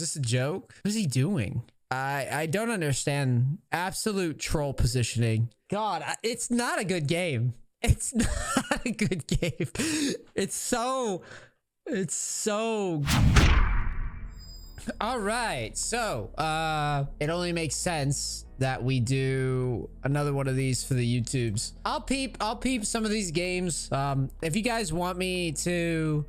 this a joke? What is he doing? I don't understand. Absolute troll positioning. God, it's not a good game. It's not a good game. It's so all right, so it only makes sense that we do another one of these for the YouTubes. I'll peep some of these games. If you guys want me to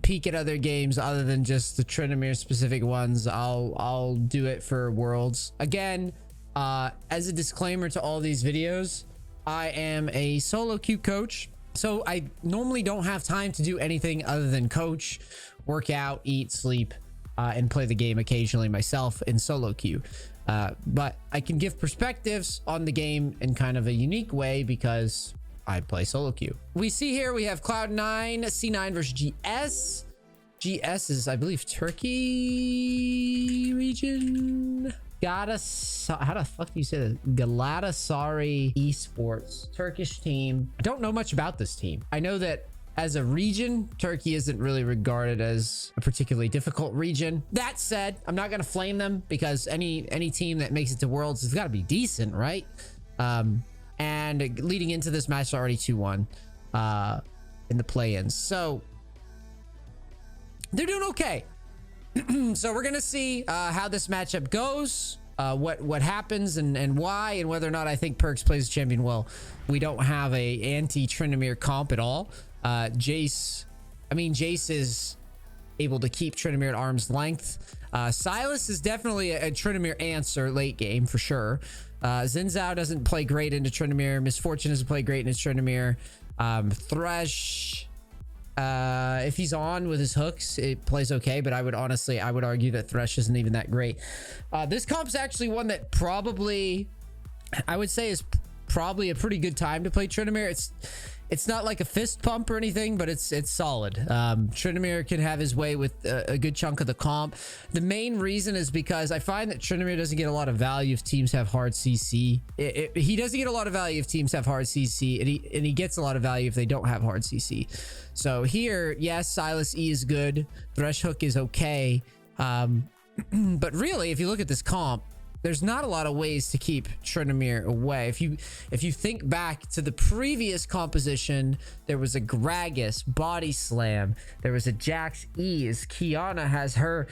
peek at other games other than just the Tryndamere specific ones, I'll do it for Worlds. Again, as a disclaimer to all these videos, I am a solo queue coach, so I normally don't have time to do anything other than coach, work out, eat, sleep, and play the game occasionally myself in solo queue. But I can give perspectives on the game in kind of a unique way because I play solo queue. We see here we have Cloud9, C9 versus GS. GS is, I believe, Turkey region. How the fuck do you say that? Galatasaray Esports, Turkish team. I don't know much about this team. I know that as a region, Turkey isn't really regarded as a particularly difficult region. That said, I'm not gonna flame them because any team that makes it to Worlds has got to be decent, right? And leading into this match, already 2-1 in the play-ins, so they're doing okay. So we're gonna see how this matchup goes, what happens and why, and whether or not I think Perks plays the champion well. We don't have a anti-Tryndamere comp at all. Jace is able to keep Tryndamere at arm's length. Silas is definitely a Tryndamere answer late game for sure. Zinzao doesn't play great into Tryndamere. Misfortune doesn't play great into Tryndamere. Thresh, if he's on with his hooks, it plays okay, but I would argue that Thresh isn't even that great. This comp's actually one that probably, I would say, is probably a pretty good time to play Tryndamere. It's not like a fist pump or anything, but it's solid. Tryndamere can have his way with a good chunk of the comp. The main reason is because I find that Tryndamere doesn't get a lot of value if teams have hard CC. He doesn't get a lot of value if teams have hard CC, and he gets a lot of value if they don't have hard CC. So here, yes, Silas E is good. Thresh Hook is okay. But really, if you look at this comp, there's not a lot of ways to keep Tryndamere away. If you think back to the previous composition, there was a Gragas body slam. There was a Jax Ease. Kiana has her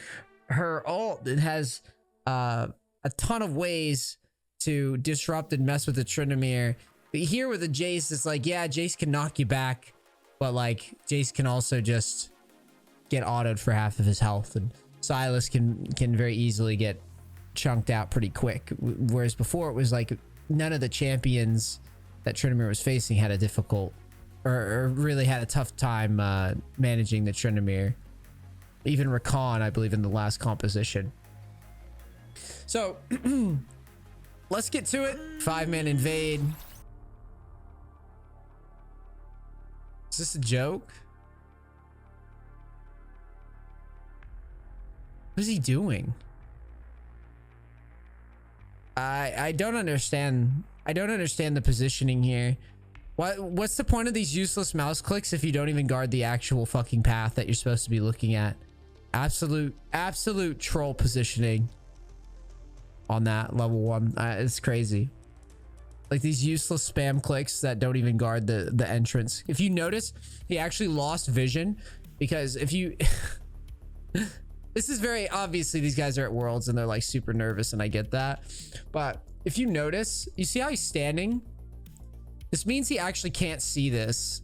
ult. It has a ton of ways to disrupt and mess with the Tryndamere. But here with the Jace, it's like, yeah, Jace can knock you back, but like Jace can also just get autoed for half of his health, and Silas can very easily get chunked out pretty quick, whereas before it was like none of the champions that Tryndamere was facing had a difficult or really had a tough time managing the Tryndamere. Even Rakan, I believe, in the last composition. So let's get to it. 5-man invade. Is this a joke? What is he doing? I don't understand. I don't understand the positioning here. What's the point of these useless mouse clicks if you don't even guard the actual fucking path that you're supposed to be looking at? Absolute troll positioning on that level 1. It's crazy. Like these useless spam clicks that don't even guard the entrance. If you notice, he actually lost vision because if you this is very obviously these guys are at Worlds and they're like super nervous, and I get that. But if you notice, you see how he's standing? This means he actually can't see this.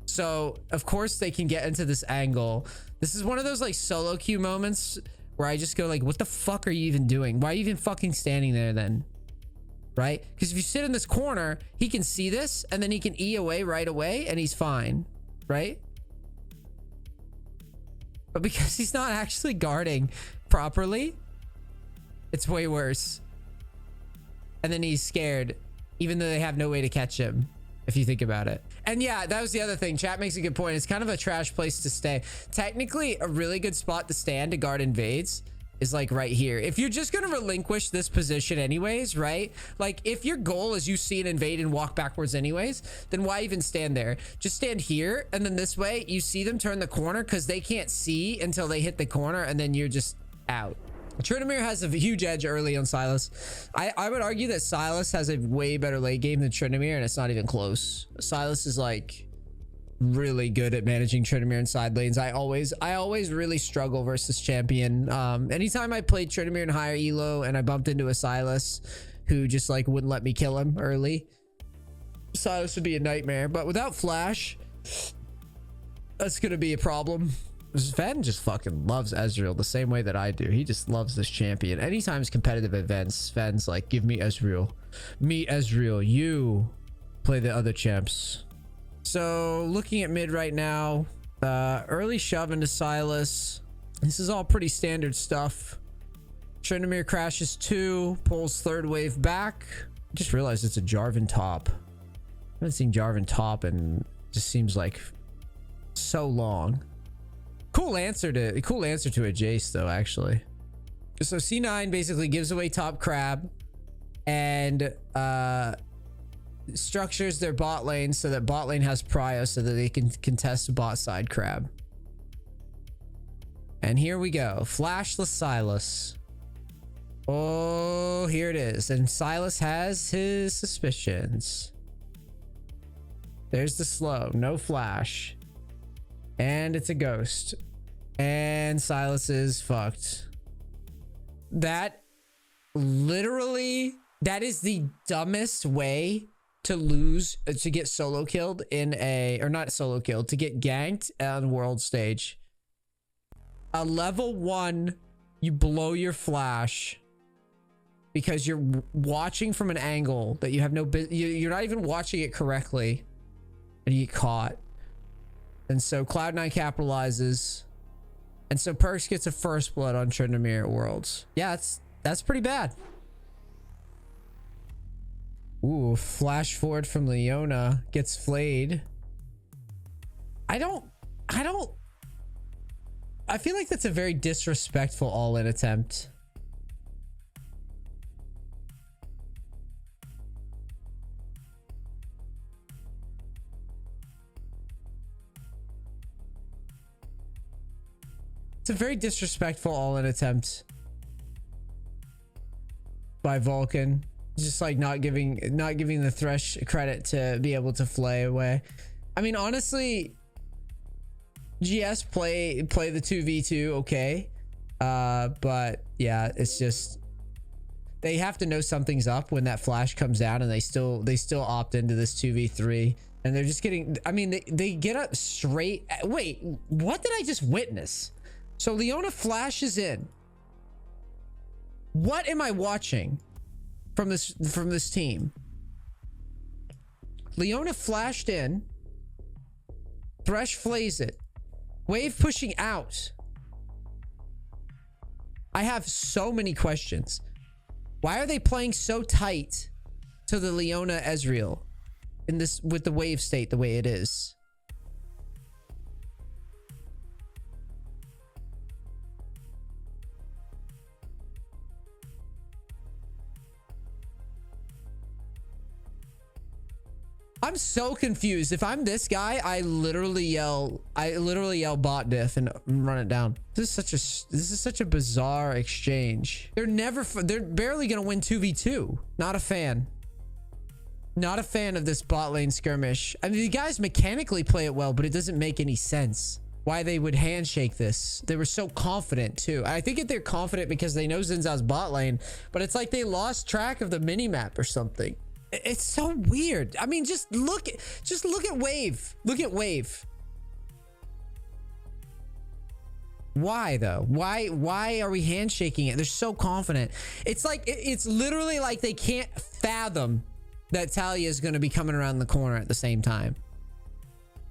So of course they can get into this angle. This is one of those like solo queue moments where I just go like, what the fuck are you even doing? Why are you even fucking standing there then? Right? Because if you sit in this corner, he can see this and then he can E away right away and he's fine. Right? But because he's not actually guarding properly, it's way worse. And then he's scared, even though they have no way to catch him, if you think about it. And yeah, that was the other thing. Chat makes a good point. It's kind of a trash place to stay. Technically, a really good spot to stand to guard invades is like right here. If you're just gonna relinquish this position anyways, right? Like if your goal is you see an invade and walk backwards anyways, then why even stand there? Just stand here, and then this way you see them turn the corner because they can't see until they hit the corner, and then you're just out. Tryndamere has a huge edge early on Sylas. I would argue that Sylas has a way better late game than Tryndamere, and it's not even close. Sylas is like really good at managing Tryndamere in side lanes. I always really struggle versus champion. Anytime I played Tryndamere in higher elo and I bumped into a Sylas who just like wouldn't let me kill him early, Sylas would be a nightmare. But without flash, that's gonna be a problem. Sven just fucking loves Ezreal the same way that I do. He just loves this champion. Anytime it's competitive events, Sven's like, give me Ezreal. Me Ezreal. You play the other champs. So looking at mid right now, early shove into Sylas. This is all pretty standard stuff. Tryndamere crashes 2, pulls third wave back. Just realized it's a Jarvan top. I haven't seen Jarvan top and just seems like so long. Cool answer to a Jace though, actually. So C9 basically gives away top crab and structures their bot lane so that bot lane has prio so that they can contest bot side crab. And here we go. Flashless Sylas. Oh, here it is. And Sylas has his suspicions. There's the slow. No flash. And it's a ghost. And Sylas is fucked. That literally, that is the dumbest way to lose, to get solo killed in a, or not solo killed, to get ganked on world stage. A level 1, you blow your flash because you're watching from an angle that you have no, you're not even watching it correctly, and you get caught. And so Cloud9 capitalizes. And so Perks gets a first blood on Tryndamere at Worlds. Yeah, that's pretty bad. Ooh, flash forward from Leona. Gets flayed. I feel like that's a very disrespectful all-in attempt. It's a very disrespectful all-in attempt by Vulcan. Just like not giving the Thresh credit to be able to flay away. I mean, honestly, GS play the 2v2 okay. But yeah, it's just they have to know something's up when that flash comes down, and they still opt into this 2v3, and they're just getting, I mean, they get up straight. Wait, what did I just witness? So Leona flashes in. What am I watching from this team? Leona flashed in. Thresh flays it. Wave pushing out. I have so many questions. Why are they playing so tight to the Leona Ezreal in this, with the wave state the way it is? I'm so confused. If I'm this guy, I literally yell bot diff and run it down. This is such a bizarre exchange. They're barely gonna win 2v2. Not a fan. Not a fan of this bot lane skirmish. I mean, the guys mechanically play it well, but it doesn't make any sense why they would handshake this. They were so confident too. I think that they're confident because they know Xin Zhao's bot lane, but it's like they lost track of the mini map or something. It's so weird. I mean, just look at wave. Look at wave. Why though? Why are we handshaking it? They're so confident. It's like it's literally like they can't fathom that Talia is going to be coming around the corner at the same time.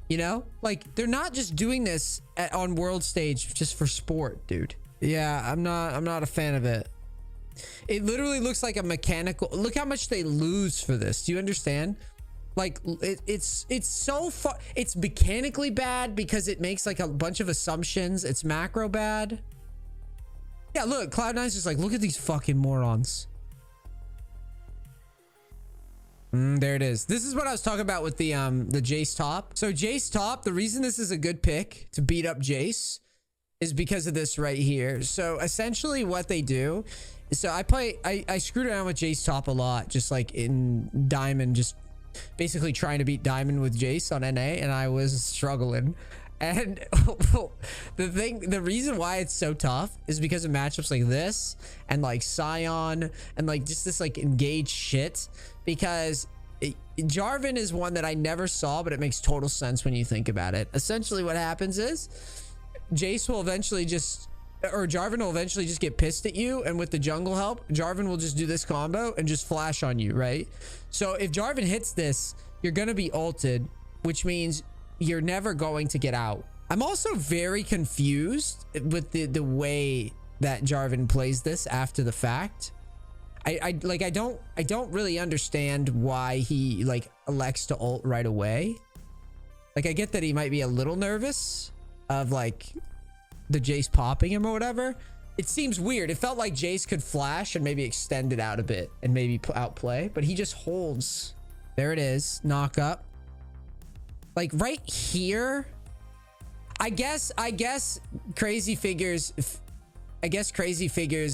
You know, like they're not just doing this on world stage just for sport, dude. Yeah, I'm not a fan of it. It literally looks like a mechanical. Look how much they lose for this. Do you understand? Like it's so far. It's mechanically bad because it makes like a bunch of assumptions. It's macro bad. Yeah, look, Cloud9's just like, look at these fucking morons. There it is. This is what I was talking about with the Jace top. So Jace top, the reason this is a good pick to beat up Jace is because of this right here. So essentially what they do is, so I screwed around with Jace top a lot, just like in Diamond, just basically trying to beat Diamond with Jace on NA, and I was struggling. And the reason why it's so tough is because of matchups like this and like Scion and like just this like engaged shit, because Jarvan is one that I never saw, but it makes total sense when you think about it. Essentially what happens is Jace will eventually just, or Jarvan will eventually just get pissed at you, and with the jungle help, Jarvan will just do this combo and just flash on you, right? So if Jarvan hits this, you're gonna be ulted, which means you're never going to get out. I'm also very confused with the way that Jarvan plays this after the fact. I don't really understand why he like elects to ult right away. Like, I get that he might be a little nervous of like the Jace popping him or whatever. It seems weird. It felt like Jace could flash and maybe extend it out a bit and maybe outplay, but he just holds. There it is. Knock up. Like right here, I guess Crazy figures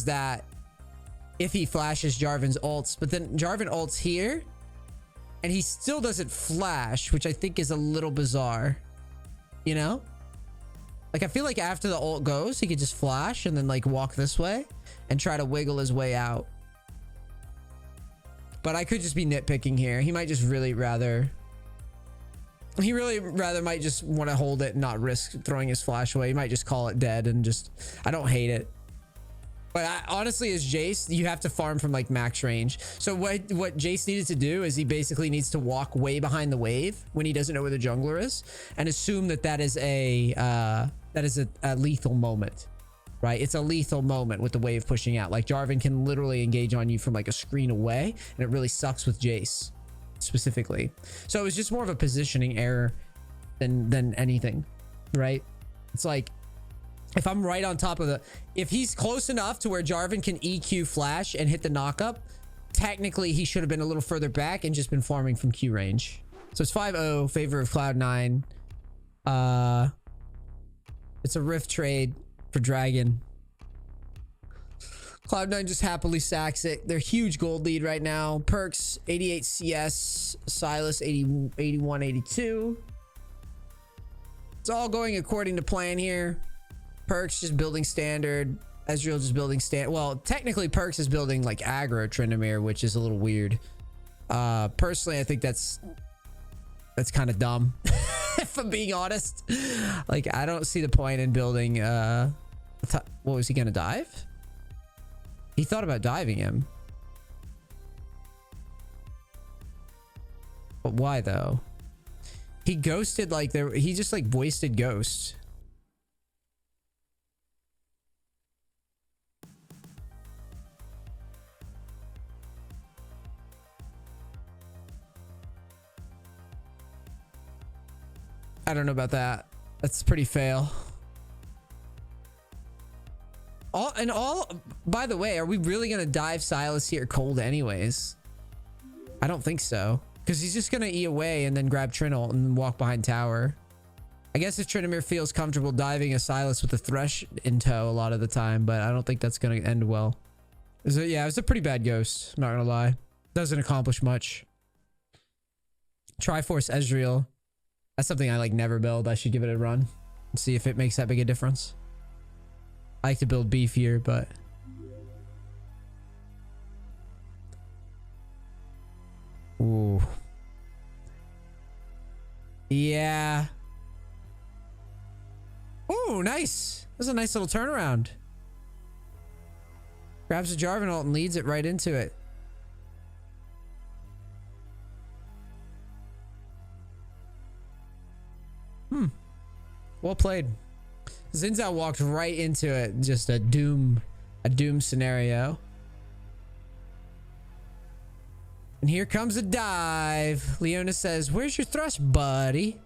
that if he flashes Jarvan's ults, but then Jarvan ults here and he still doesn't flash, which I think is a little bizarre, you know? Like, I feel like after the ult goes, he could just flash and then like walk this way and try to wiggle his way out. But I could just be nitpicking here. He might just really rather... He really rather might just want to hold it and not risk throwing his flash away. He might just call it dead and just... I don't hate it. But honestly, as Jace, you have to farm from like max range. So what Jace needed to do is he basically needs to walk way behind the wave when he doesn't know where the jungler is, and assume that is a lethal moment, right? It's a lethal moment with the wave pushing out. Like, Jarvan can literally engage on you from like a screen away, and it really sucks with Jace specifically. So it was just more of a positioning error than anything, right? It's like, if I'm right on top of if he's close enough to where Jarvan can EQ flash and hit the knockup, technically he should have been a little further back and just been farming from Q range. So it's 5-0, favor of Cloud9. It's a rift trade for Dragon. Cloud9 just happily sacks it. They're huge gold lead right now. Perks 88 CS, Silas 81 82. It's all going according to plan here. Perks just building standard. Ezreal just building standard. Well, technically Perks is building like aggro Tryndamere, which is a little weird. Personally, I think that's kind of dumb. If I'm being honest. Like, I don't see the point in building what was he gonna dive? He thought about diving him. But why though? He ghosted like he just like wasted ghost. I don't know about that. That's pretty fail. By the way, are we really gonna dive Silas here cold anyways? I don't think so, because he's just gonna E away and then grab Trinal and then walk behind tower. I guess if Tryndamere feels comfortable diving a Silas with a Thresh in tow a lot of the time, but I don't think that's gonna end well. Yeah, it's a pretty bad ghost, I'm not gonna lie. Doesn't accomplish much. Triforce Ezreal. That's something I like never build. I should give it a run and see if it makes that big a difference. I like to build beefier, but ooh, yeah. Ooh, nice. That's a nice little turnaround. Grabs a Jarvan ult and leads it right into it. Well played. Xin Zhao walked right into it. Just a doom scenario. And here comes a dive. Leona says, "Where's your thrush, buddy?"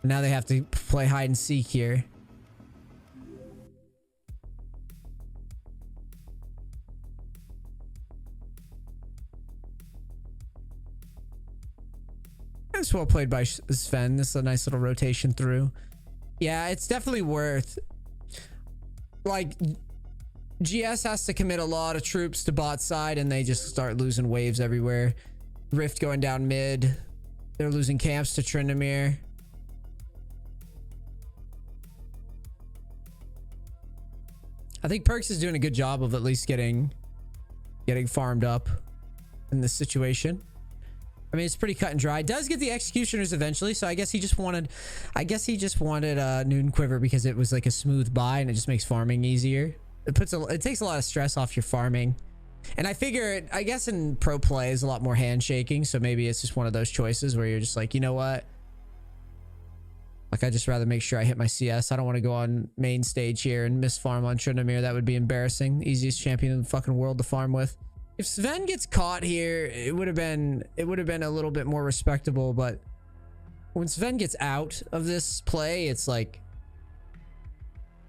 And now they have to play hide and seek here. It's well played by Sven. This is a nice little rotation through. Yeah, it's definitely worth. Like, GS has to commit a lot of troops to bot side, and they just start losing waves everywhere. Rift going down mid. They're losing camps to Tryndamere. I think Perks is doing a good job of at least getting farmed up in this situation. I mean, it's pretty cut and dry. Does get the executioners eventually, so I guess he just wanted Noon Quiver because it was like a smooth buy and it just makes farming easier. It takes a lot of stress off your farming. And I figure, I guess in pro play is a lot more handshaking, so maybe it's just one of those choices where you're just like, you know what? Like, I'd just rather make sure I hit my CS. I don't want to go on main stage here and miss farm on Tryndamere. That would be embarrassing. The easiest champion in the fucking world to farm with. If Sven gets caught here, it would have been a little bit more respectable, but when Sven gets out of this play, it's like,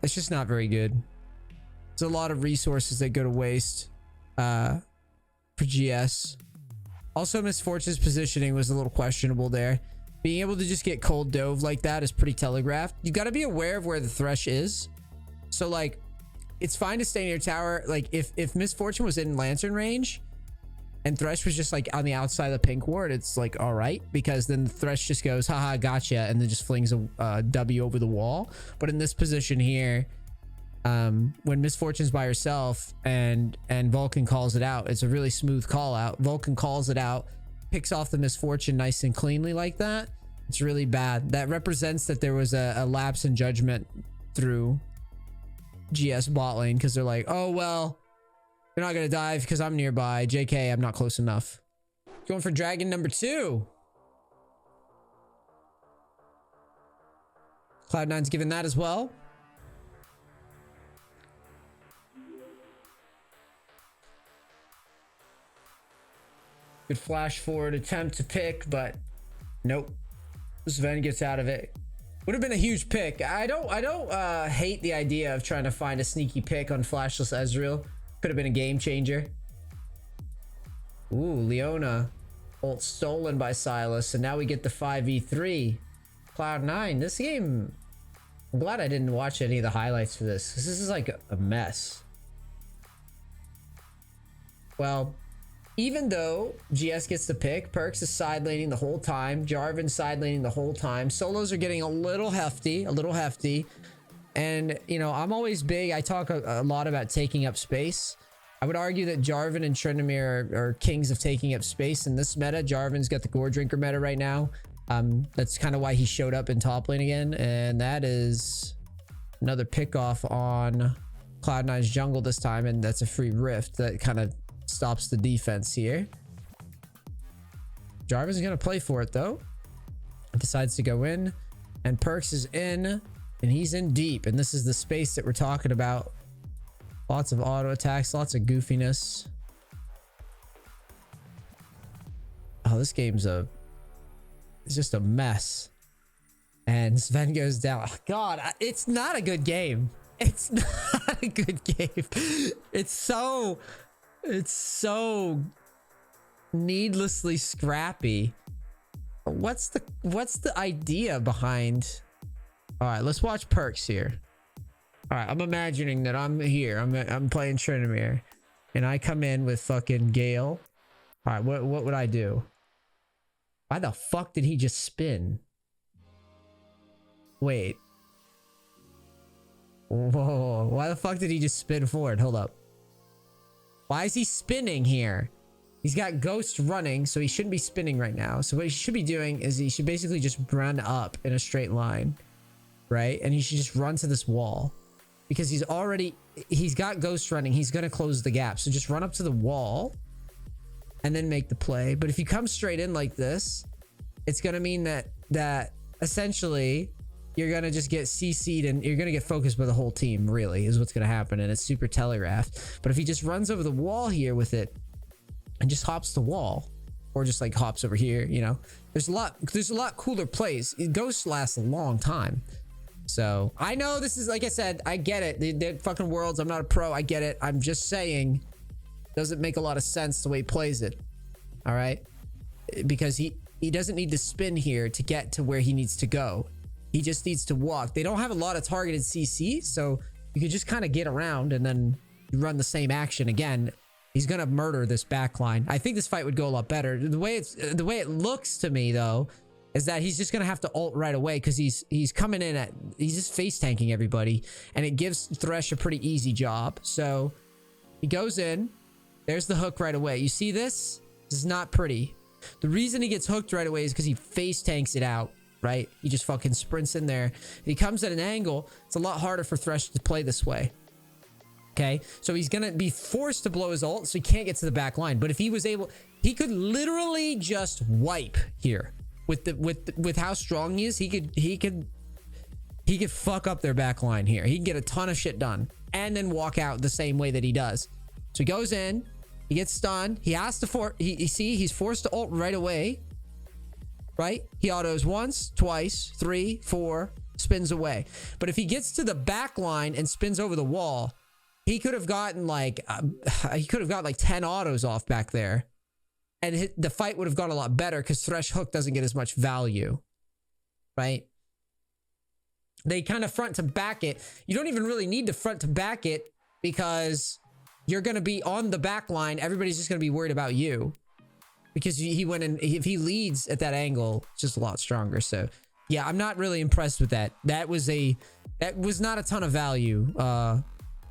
it's just not very good. There's a lot of resources that go to waste for GS. Also, Misfortune's positioning was a little questionable there. Being able to just get cold dove like that is pretty telegraphed. You got to be aware of where the Thresh is. So like, it's fine to stay near tower. Like if Misfortune was in Lantern range and Thresh was just like on the outside of the pink ward, it's like, all right, because then the Thresh just goes, haha, gotcha, and then just flings a W over the wall. But in this position here, when Misfortune's by herself and Vulcan calls it out, it's a really smooth call out. Vulcan calls it out, picks off the Misfortune nice and cleanly like that. It's really bad. That represents that there was a lapse in judgment through GS bot lane, because they're like, oh well, they're not gonna dive because I'm nearby. JK, I'm not close enough. Going for dragon number 2. Cloud9's given that as well. Good flash forward attempt to pick, but nope. Sven gets out of it. Would have been a huge pick. I don't hate the idea of trying to find a sneaky pick on flashless Ezreal. Could have been a game changer. Ooh, Leona ult stolen by Silas, and now we get the 5v3. Cloud9. This game, I'm glad I didn't watch any of the highlights for this. This is like a mess. Well, even though GS gets the pick, Perks is side laning the whole time. Jarvan's side laning the whole time. Solos are getting a little hefty. And, you know, I'm always big. I talk a lot about taking up space. I would argue that Jarvan and Tryndamere are kings of taking up space in this meta. Jarvan's got the Gore Drinker meta right now. That's kind of why he showed up in top lane again. And that is another pick off on Cloud9's jungle this time. And that's a free rift that kind of stops the defense here. Jarvan's gonna play for it though. Decides to go in, and Perks is in, and he's in deep, and this is the space that we're talking about. Lots of auto attacks, lots of goofiness. Oh, this game's it's just a mess. And Sven goes down. God, it's not a good game. It's not a good game. It's so needlessly scrappy. What's the idea behind? All right, let's watch Perks here. All right, I'm imagining that I'm here. I'm playing Tryndamere, and I come in with fucking Gale. All right, what would I do? Why the fuck did he just spin? Wait. Whoa, why the fuck did he just spin forward? Hold up. Why is he spinning here? He's got Ghost running, so he shouldn't be spinning right now. So what he should be doing is he should basically just run up in a straight line, right? And he should just run to this wall, because he's got Ghost running. He's going to close the gap. So just run up to the wall and then make the play. But if you come straight in like this, it's going to mean that essentially you're going to just get CC'd, and you're going to get focused by the whole team, really, is what's going to happen. And it's super telegraphed. But if he just runs over the wall here with it and just hops the wall, or just like hops over here, you know, there's a lot cooler plays. Ghost lasts a long time. So I know this is, like I said, I get it. They're fucking worlds. I'm not a pro. I get it. I'm just saying, doesn't make a lot of sense the way he plays it. All right. Because He doesn't need to spin here to get to where he needs to go. He just needs to walk. They don't have a lot of targeted CC, so you could just kind of get around and then run the same action again. He's gonna murder this backline. I think this fight would go a lot better. The way it looks to me though is that he's just gonna have to ult right away because he's coming in at, he's just face tanking everybody, and it gives Thresh a pretty easy job. So he goes in. There's the hook right away. You see this? This is not pretty. The reason he gets hooked right away is because he face tanks it out, right? He just fucking sprints in there. He comes at an angle. It's a lot harder for Thresh to play this way. Okay, so he's gonna be forced to blow his ult, so he can't get to the back line. But if he was able, he could literally just wipe here with how strong he is. He could fuck up their back line here. He can get a ton of shit done and then walk out the same way that he does. So he goes in, he gets stunned. He has to he's forced to ult right away. Right? He autos once, twice, 3, 4, spins away. But if he gets to the back line and spins over the wall, he could have gotten like 10 autos off back there, and the fight would have gone a lot better because Thresh hook doesn't get as much value, right? They kind of front to back it. You don't even really need to front to back it because you're going to be on the back line. Everybody's just going to be worried about you because he went in. If he leads at that angle, it's just a lot stronger. So yeah, I'm not really impressed with that. That was not a ton of value.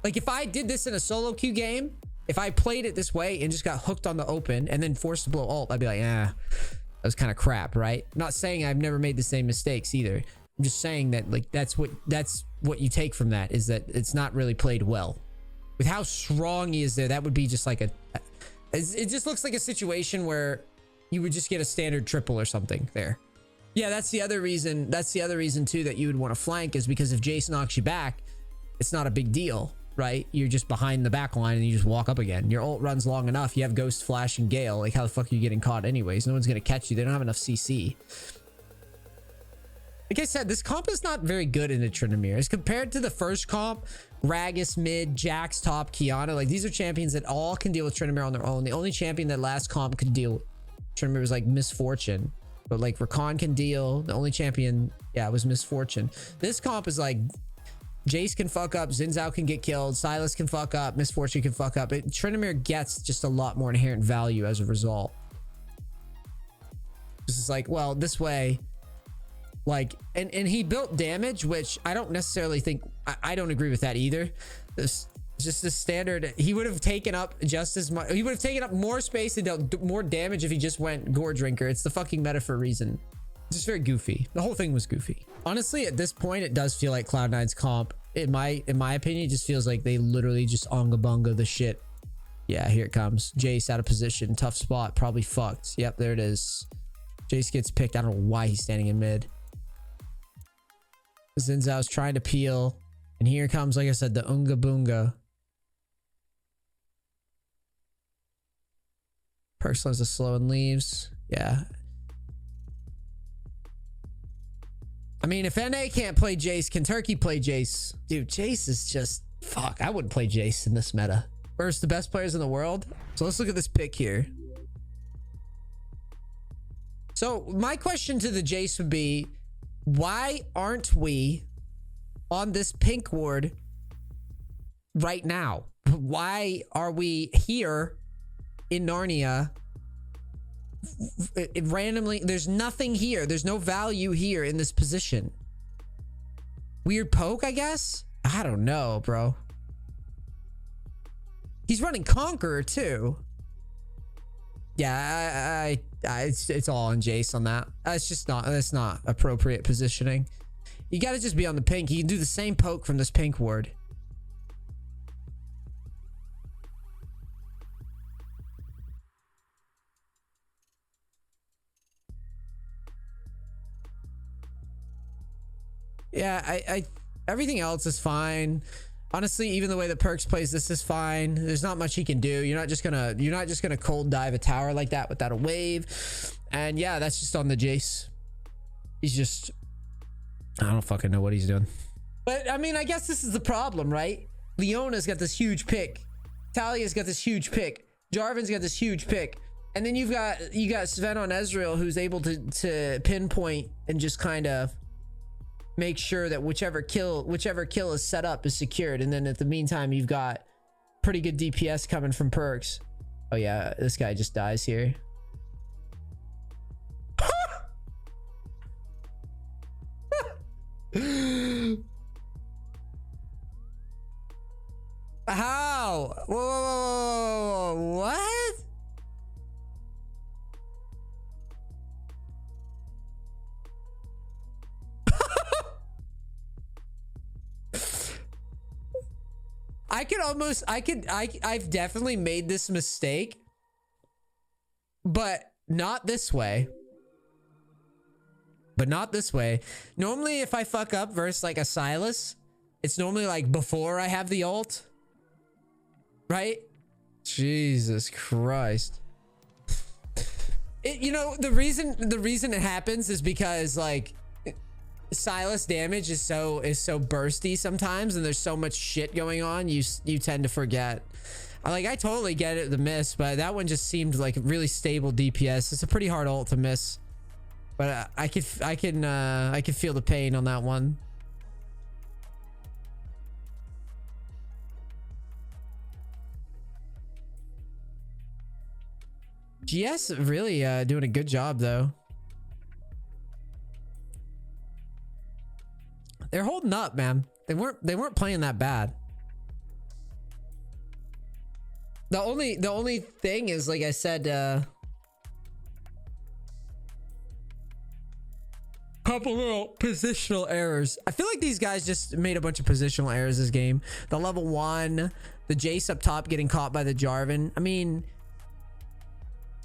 Like if I did this in a solo queue game, if I played it this way and just got hooked on the open and then forced to blow ult, I'd be like, that was kind of crap, right? I'm not saying I've never made the same mistakes either. I'm just saying that like that's what you take from that, is that it's not really played well. With how strong he is there, that would be just like it just looks like a situation where you would just get a standard triple or something there. Yeah, that's the other reason. That's the other reason too that you would want to flank, is because if Jace knocks you back, it's not a big deal. Right? You're just behind the back line and you just walk up again. Your ult runs long enough. You have Ghost, Flash, and Gale. Like, how the fuck are you getting caught anyways? No one's going to catch you. They don't have enough CC. Like I said, this comp is not very good in the Tryndamere. As compared to the first comp, Gragas mid, Jax top, Kiana. Like, these are champions that all can deal with Tryndamere on their own. The only champion that last comp could deal with Tryndamere was, like, Misfortune. But, like, Rakan can deal. The only champion, yeah, was Misfortune. This comp is, like... Jace can fuck up, Xin Zhao can get killed, Silas can fuck up, Misfortune can fuck up. Tryndamere gets just a lot more inherent value as a result. This is like, well, this way, like, and he built damage, which I don't necessarily think, I don't agree with that either. This just the standard, he would have taken up just as much, he would have taken up more space and dealt more damage if he just went Gore Drinker. It's the fucking meta for a reason. It's just very goofy. The whole thing was goofy. Honestly, at this point, it does feel like Cloud9's comp. In my opinion, it just feels like they literally just onga bunga the shit. Yeah, here it comes. Jace out of position. Tough spot. Probably fucked. Yep, there it is. Jace gets picked. I don't know why he's standing in mid. Xin Zhao's trying to peel. And here comes, like I said, the unga bunga. Perks loves the slow and leaves. Yeah. I mean, if NA can't play Jace, can Turkey play Jace? Dude, Jace is just... Fuck, I wouldn't play Jace in this meta. Versus the best players in the world. So let's look at this pick here. So my question to the Jace would be, why aren't we on this pink ward right now? Why are we here in Narnia? It randomly, there's nothing here. There's no value here in this position. Weird poke, I guess? I don't know, bro. He's running Conqueror too. Yeah, it's all on Jace on that. That's not appropriate positioning. You gotta just be on the pink. You can do the same poke from this pink ward. Yeah, everything else is fine. Honestly, even the way that Perks plays this is fine. There's not much he can do. You're not just gonna cold dive a tower like that without a wave. And yeah, that's just on the Jace. He's just, I don't fucking know what he's doing. But I mean, I guess this is the problem, right? Leona's got this huge pick. Talia's got this huge pick. Jarvan's got this huge pick. And then you got Sven on Ezreal, who's able to pinpoint and just kind of make sure that whichever kill is set up is secured. And then at the meantime, you've got pretty good DPS coming from Perks. Oh yeah, this guy just dies here. How? Whoa, what? I've definitely made this mistake, but not this way. But not this way. Normally, if I fuck up versus like a Sylas, it's normally like before I have the ult. Right? Jesus Christ. You know, the reason it happens is because like Sylas damage is so bursty sometimes, and there's so much shit going on, you tend to forget. Like, I totally get it, the miss, but that one just seemed like really stable DPS. It's a pretty hard ult to miss, but I could feel the pain on that one. GS really doing a good job though. They're holding up, man. They weren't playing that bad. The only thing is, like I said, couple little positional errors. I feel like these guys just made a bunch of positional errors this game. The level 1, the Jace up top getting caught by the Jarvan. I mean,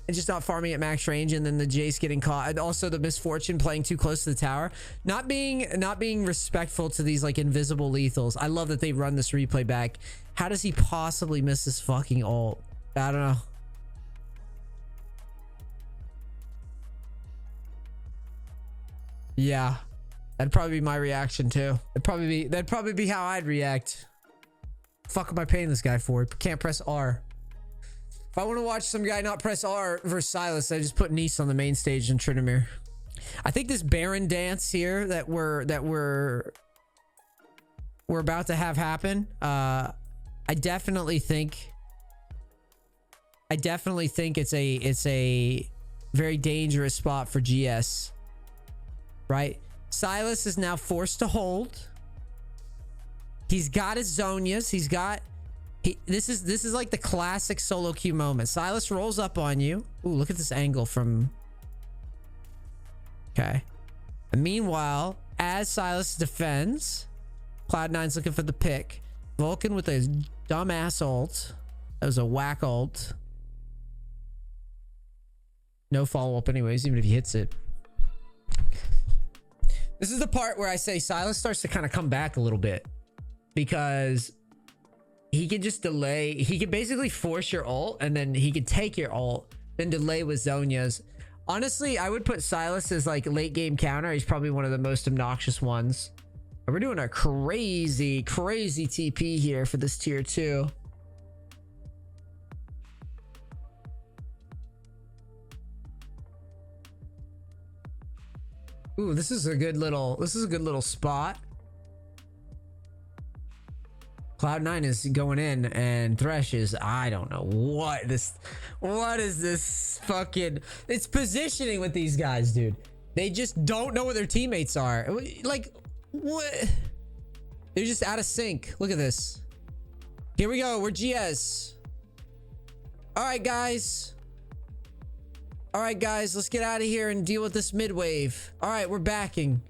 and just not farming at max range, and then the Jace getting caught, and also the misfortune playing too close to the tower, not being respectful to these like invisible lethals. I love that they run this replay back. How does he possibly miss this fucking ult? I don't know. Yeah, that'd probably be my reaction too. That'd probably be how I'd react. Fuck am I paying this guy for? Can't press R. If I want to watch some guy not press R versus Sylas, I just put NEACE on the main stage in Tryndamere. I think this Baron dance here that we're about to have happen, I definitely think it's a very dangerous spot for GS. Right? Sylas is now forced to hold. He's got his Zonias. This is like the classic solo queue moment. Sylas rolls up on you. Ooh, look at this angle from... Okay. And meanwhile, as Sylas defends, Cloud9's looking for the pick. Vulcan with a dumbass ult. That was a whack ult. No follow-up anyways, even if he hits it. This is the part where I say Sylas starts to kind of come back a little bit, because he can just delay. He can basically force your ult, and then he can take your ult, then delay with Zonias. Honestly, I would put Sylas as like late game counter. He's probably one of the most obnoxious ones. We're doing a crazy TP here for this tier 2. Ooh, this is a good little spot. Cloud9 is going in, and Thresh is, I don't know what is this fucking... It's positioning with these guys, dude. They just don't know what their teammates are. Like, what? They're just out of sync. Look at this. Here we go. We're GS. All right, guys. Let's get out of here and deal with this mid wave. All right, we're backing.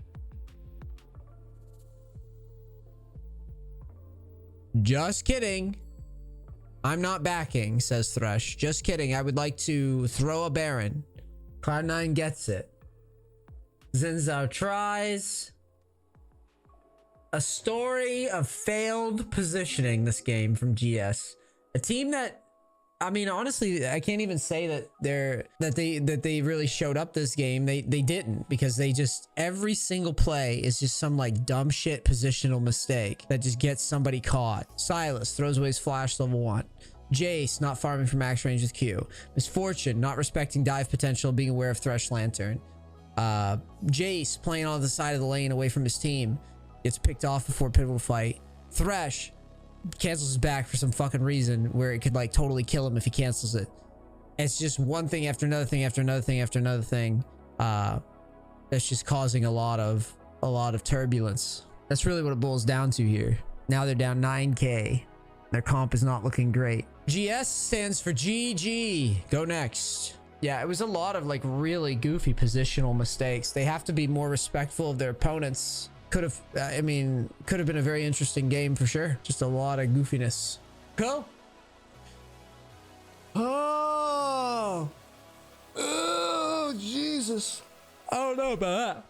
Just kidding. I'm not backing, says Thresh. Just kidding. I would like to throw a Baron. Cloud9 gets it. Zinzao tries. A story of failed positioning this game from GS. A team that, I mean, honestly, I can't even say that they really showed up this game. They didn't, because they just, every single play is just some like dumb shit positional mistake that just gets somebody caught. Sylas throws away his flash level 1. Jace, not farming for max range with Q. Misfortune, not respecting dive potential, being aware of Thresh Lantern. Jace, playing on the side of the lane away from his team, gets picked off before pivotal fight. Thresh cancels his back for some fucking reason where it could like totally kill him if he cancels it. It's just one thing after another thing after another thing after another thing. That's just causing a lot of turbulence. That's really what it boils down to here. Now they're down 9k. Their comp is not looking great. GS stands for GG. Go next. Yeah, it was a lot of like really goofy positional mistakes. They have to be more respectful of their opponents. Could have, I mean, could have been a very interesting game for sure. Just a lot of goofiness. Cool. Oh, Jesus. I don't know about that.